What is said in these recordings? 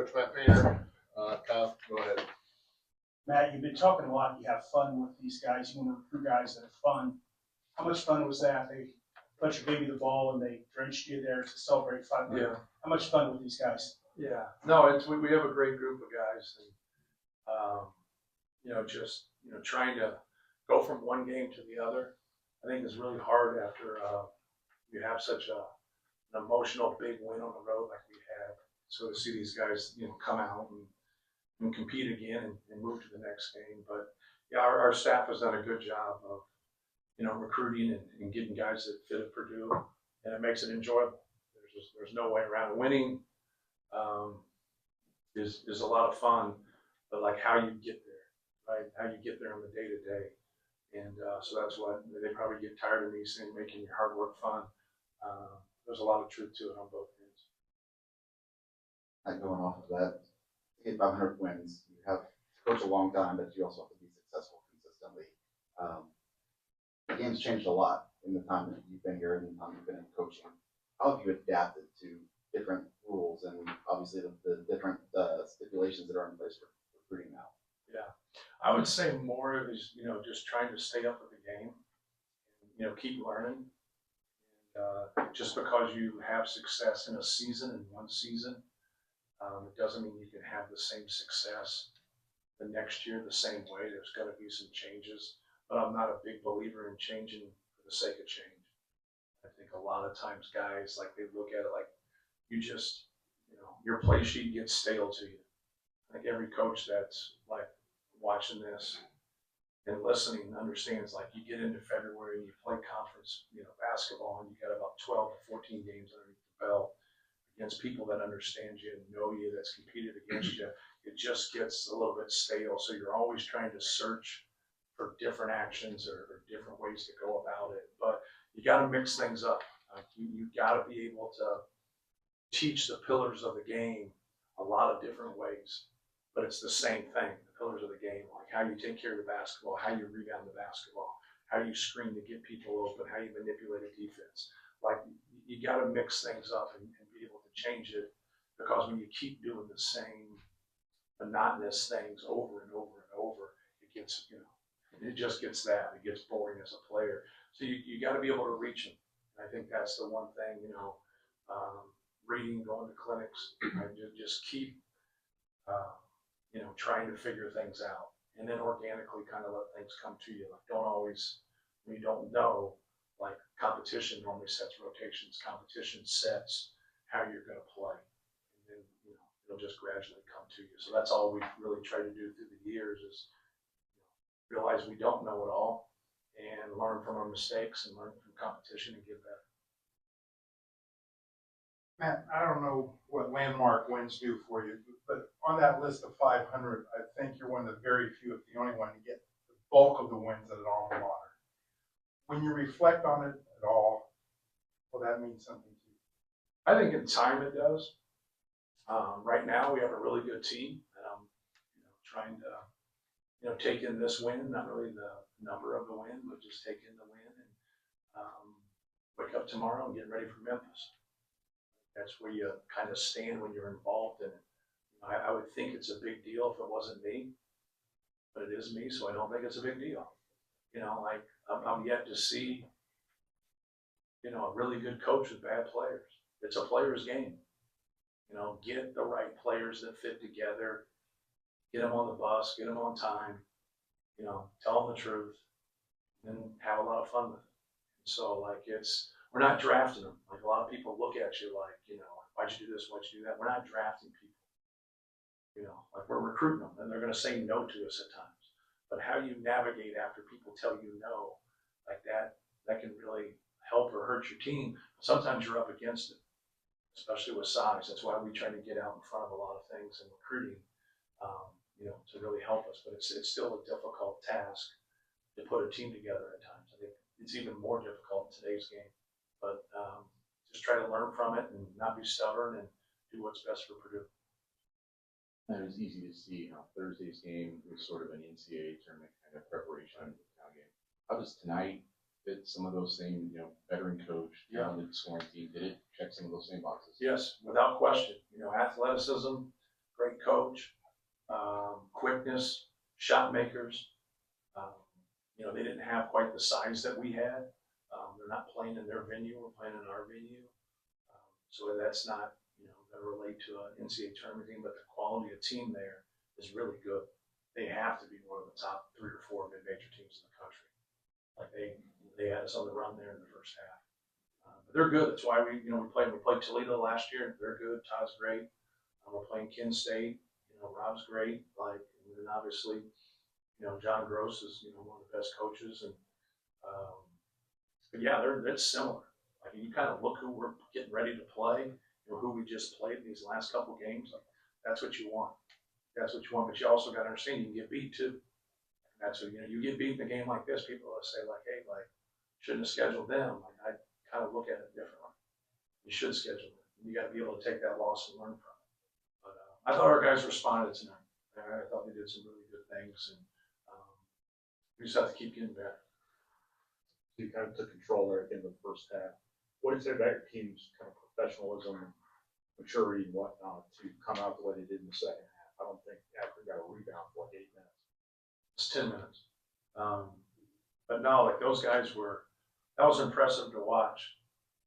Coach Matt Painter. Kyle, go ahead. Matt, you've been talking a lot. You have fun with these guys. You want to recruit guys that are fun. How much fun was that? They Fletcher gave you the ball and they drenched you there to celebrate 500. Yeah. How much fun with these guys? Yeah. No, we have a great group of guys, and trying to go from one game to the other, I think is really hard after you have such an emotional big win on the road like we had. So to see these guys, come out and compete again and move to the next game. But yeah, our staff has done a good job of, recruiting and getting guys that fit at Purdue, and it makes it enjoyable. There's no way around it. Winning is a lot of fun, but like how you get there, right? How you get there on the day to day. And so that's why they probably get tired of me saying making your hard work fun. There's a lot of truth to it on both ends. And going off of that, to get 500 wins, you have coached a long time, but you also have to be successful consistently. The game's changed a lot in the time that you've been here and the time you've been in coaching. How have you adapted to different rules and obviously the different stipulations that are in place for recruiting now? Yeah, I would say more of is, just trying to stay up with the game, keep learning. And just because you have success in a season, in one season, it doesn't mean you can have the same success the next year the same way. There's got to be some changes, but I'm not a big believer in changing for the sake of change. I think a lot of times guys, like, they look at it like you just, your play sheet gets stale to you. I think every coach that's like watching this and listening understands, like, you get into February and you play conference, basketball, and you got about 12 to 14 games underneath the belt against people that understand you and know you, that's competed against you. It just gets a little bit stale. So you're always trying to search for different actions or different ways to go about it. But you got to mix things up. You got to be able to teach the pillars of the game a lot of different ways, but it's the same thing. The pillars of the game, like how you take care of the basketball, how you rebound the basketball, how you screen to get people open, how you manipulate a defense. Like, you got to mix things up and be able to change it, because when you keep doing the same monotonous things over and over and over, it gets, it just gets that. It gets boring as a player. So you got to be able to reach them. And I think that's the one thing, reading, going to clinics, just keep, trying to figure things out, and then organically kind of let things come to you. Like, don't always, when you don't know, like, competition normally sets rotations, competition sets how you're going to play, and then, it'll just gradually come to you. So that's all we've really tried to do through the years is, realize we don't know it all and learn from our mistakes and learn from competition and get better. Matt, I don't know what landmark wins do for you, but on that list of 500, I think you're one of the very few, if the only one, to get the bulk of the wins at an alma mater. When you reflect on it at all, will that mean something to you? I think in time it does. Right now we have a really good team, and I'm, trying to, take in this win, not really the number of the win, but just take in the win and wake up tomorrow and get ready for Memphis. That's where you kind of stand when you're involved in it. I would think it's a big deal if it wasn't me, but it is me, so I don't think it's a big deal. Like, I'm yet to see, a really good coach with bad players. It's a player's game. Get the right players that fit together, get them on the bus, get them on time, tell them the truth, and have a lot of fun with it. So, like, we're not drafting them. Like, a lot of people look at you like, why'd you do this? Why'd you do that? We're not drafting people. Like, we're recruiting them, and they're going to say no to us at times. But how you navigate after people tell you no, like that can really help or hurt your team. Sometimes you're up against it, especially with size. That's why we try to get out in front of a lot of things in recruiting, to really help us. But it's still a difficult task to put a team together at times. I think it's even more difficult in today's game. But just try to learn from it and not be stubborn and do what's best for Purdue. And it was easy to see how Thursday's game was sort of an NCAA tournament kind of preparation for the town game. How does tonight fit some of those same, veteran coach, talented scoring team? Did it check some of those same boxes? Yes, without question. Athleticism, great coach, quickness, shot makers. You know, they didn't have quite the size that we had. They're not playing in their venue, we're playing in our venue. So that's not, you know, going to relate to an NCAA tournament team, but the quality of team there is really good. They have to be one of the top 3 or 4 mid-major teams in the country. Like they had us on the run there in the first half. But they're good. That's why we played Toledo last year. They're good. Todd's great. We're playing Kent State. You know, Rob's great. Like, and then obviously, you know, John Gross is, you know, one of the best coaches. And but yeah, it's similar. Like you kind of look who we're getting ready to play, you know, who we just played these last couple games. Like that's what you want. That's what you want. But you also got to understand you can get beat too. That's what, you know, you get beat in a game like this. People will say like, hey, like shouldn't have scheduled them. Like I kind of look at it differently. You should schedule them. You got to be able to take that loss and learn from it. But I thought our guys responded tonight. I thought they did some really good things, and we just have to keep getting better. You kind of took control there at the end of the first half. What do you say about your team's kind of professionalism, maturity, and whatnot to come out the way they did in the second half? I don't think Akron got a rebound for like 8 minutes. It's 10 minutes. But no, like those guys that was impressive to watch.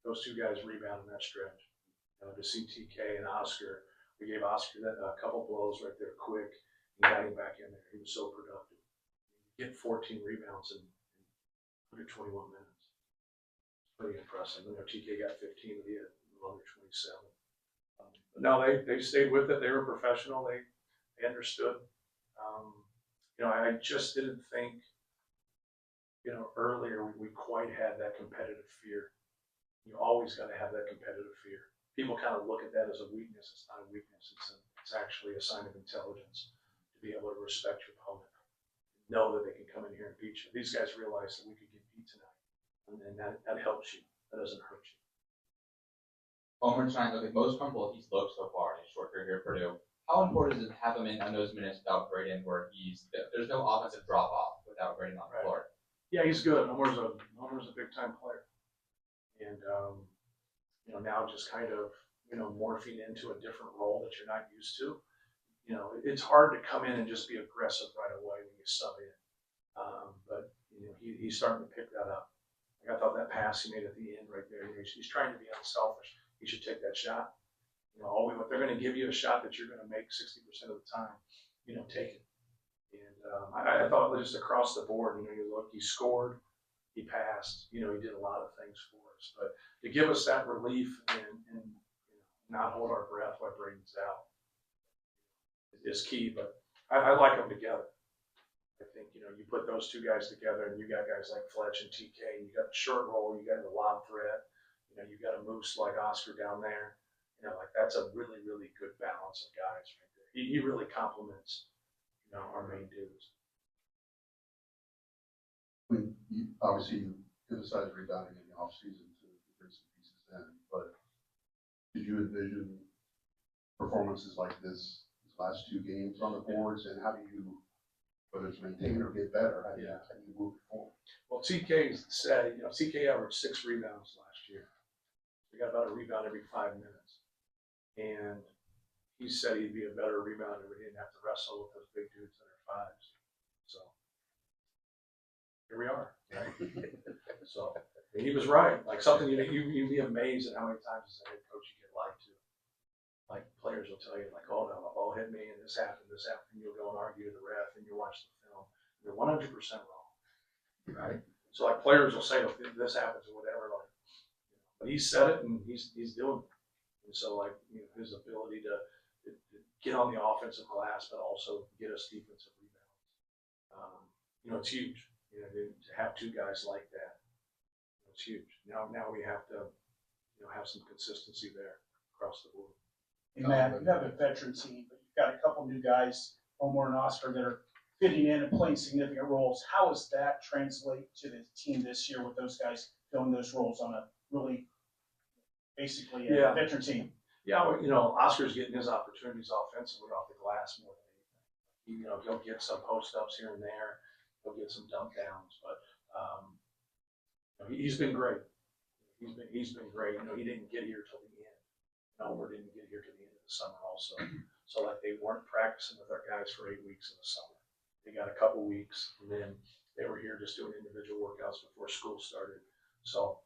Those 2 guys rebound in that stretch. You know, to see TK and Oscar, we gave Oscar that a couple blows right there quick and got him back in there. He was so productive. Get 14 rebounds in under 21 minutes. It's pretty impressive. You know, TK got 15, but he had under 27. But no, they stayed with it. They were professional. They understood. You know, I just didn't think, you know, earlier we quite had that competitive fear. You always got to have that competitive fear. People kind of look at that as a weakness. It's not a weakness. It's actually a sign of intelligence to be able to respect your opponent. Know that they can come in here and beat you. These guys realized that we could get beat tonight, and that helps you. That doesn't hurt you. Homer trying to look at most comfortable he's looked so far in his short career here at Purdue. How important is it to have him in on those minutes without Braden, where there's no offensive drop off without Braden on the floor? Yeah, he's good. Homer's a big time player, and you know, now just kind of, you know, morphing into a different role that you're not used to. You know, it's hard to come in and just be aggressive right away when you sub in. But you know, he's starting to pick that up. Like I thought that pass he made at the end right there. You know, he's trying to be unselfish. He should take that shot. You know, if they're going to give you a shot that you're going to make 60% of the time, you know, take it. And I thought just across the board, you know, you look, he scored, he passed. You know, he did a lot of things for us. But to give us that relief and you know, not hold our breath while Braden's out is key. But I like them together. I think, you know, you put those 2 guys together, and you got guys like Fletch and TK, and you got the short roll, you got the lob threat, you know, you got a moose like Oscar down there. You know, like that's a really, really good balance of guys right there. He really complements, you know, our main dudes. I mean, obviously you emphasized rebounding in the offseason to bring some pieces in, but did you envision performances like this these last 2 games on the boards, and how do you, whether it's maintain or get better, how do you move forward? Well, TK said, you know, TK averaged 6 rebounds last year. We got about a rebound every 5 minutes. And he said he'd be a better rebounder if he didn't have to wrestle with those big dudes that are 5s. So here we are, right? So and he was right. Like something you'd be amazed at how many times as a head coach you get lied to. Like players will tell you, like, oh no, the ball hit me and this happened. And you'll go and argue with the ref and you watch the film. You're 100% wrong, right? So like players will say, oh, this happens or whatever. Like, but he said it and he's doing it. And so, like, you know, his ability to get on the offensive glass, but also get us defensive rebounds. You know, it's huge. You know, to have 2 guys like that, it's huge. Now we have to, you know, have some consistency there across the board. Hey, Matt, you have a veteran team, but you've got a couple new guys, Homer and Oscar, that are fitting in and playing significant roles. How does that translate to the team this year with those guys filling those roles on a really basically a veteran team? Yeah, well, you know, Oscar's getting his opportunities offensively off the glass more than anything. You know, he'll get some post ups here and there. He'll get some dump downs, but you know, he's been great. He's been great. You know, he didn't get here till the end. Homer didn't get here till the end of the summer also. So like they weren't practicing with our guys for 8 weeks in the summer. They got a couple weeks, and then they were here just doing individual workouts before school started. So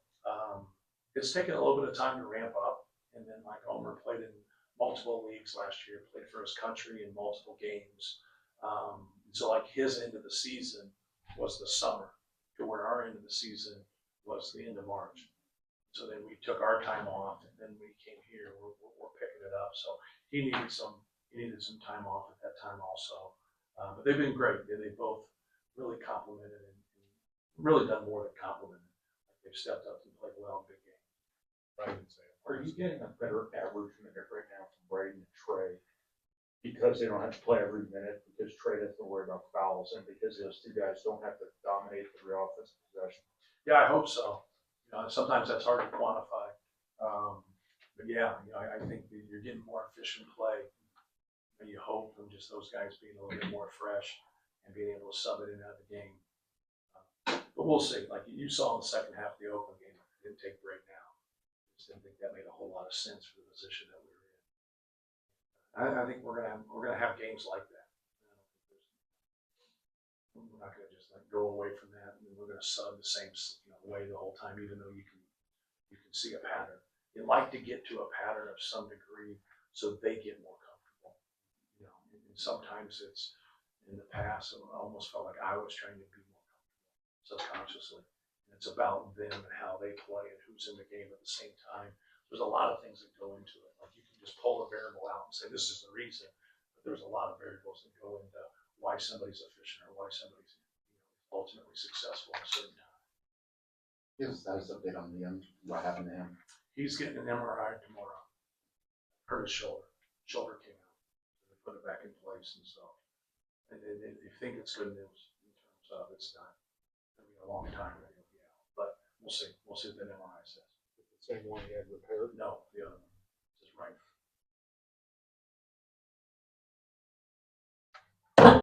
it's taken a little bit of time to ramp up. And then like Omer played in multiple leagues last year, played for his country in multiple games. So like his end of the season was the summer, to where our end of the season was the end of March. So then we took our time off, and then we came here. We're picking it up. So he needed some time off at that time also. But they've been great. They both really complimented and really done more than complimented. Like they've stepped up and played well in big games. Right. Are you getting a better average minute right now from Braden and Trey? Because they don't have to play every minute, because Trey doesn't worry about fouls, and because those two guys don't have to dominate every offensive possession? Yeah, I hope so. Sometimes that's hard to quantify. But yeah, I think that you're getting more efficient play. And you hope from just those guys being a little bit more fresh and being able to sub it in out of the game. But we'll see. Like you saw in the second half of the Oakland game, it didn't take break now. Just didn't think that made a whole lot of sense for the position that we were in. I think we're gonna have games like that. We're not gonna just like go away from that, and we're gonna sub the same way the whole time, even though you can see a pattern. You like to get to a pattern of some degree so they get more comfortable. And sometimes it's in the past, I almost felt like I was trying to be more comfortable subconsciously. And it's about them and how they play and who's in the game at the same time. There's a lot of things that go into it. Like you can just pull a variable out and say this is the reason, but there's a lot of variables that go into why somebody's efficient or why somebody's ultimately successful at a certain time. Give us a status update on Liam, what happened to him. He's getting an MRI tomorrow. Hurt his shoulder. Shoulder came out. So they put it back in place, and so and they think it's good news in terms of it's not going to be a long time that he'll be out. But we'll see. We'll see what the MRI says. The same one he had repaired? No, the other one. Just right.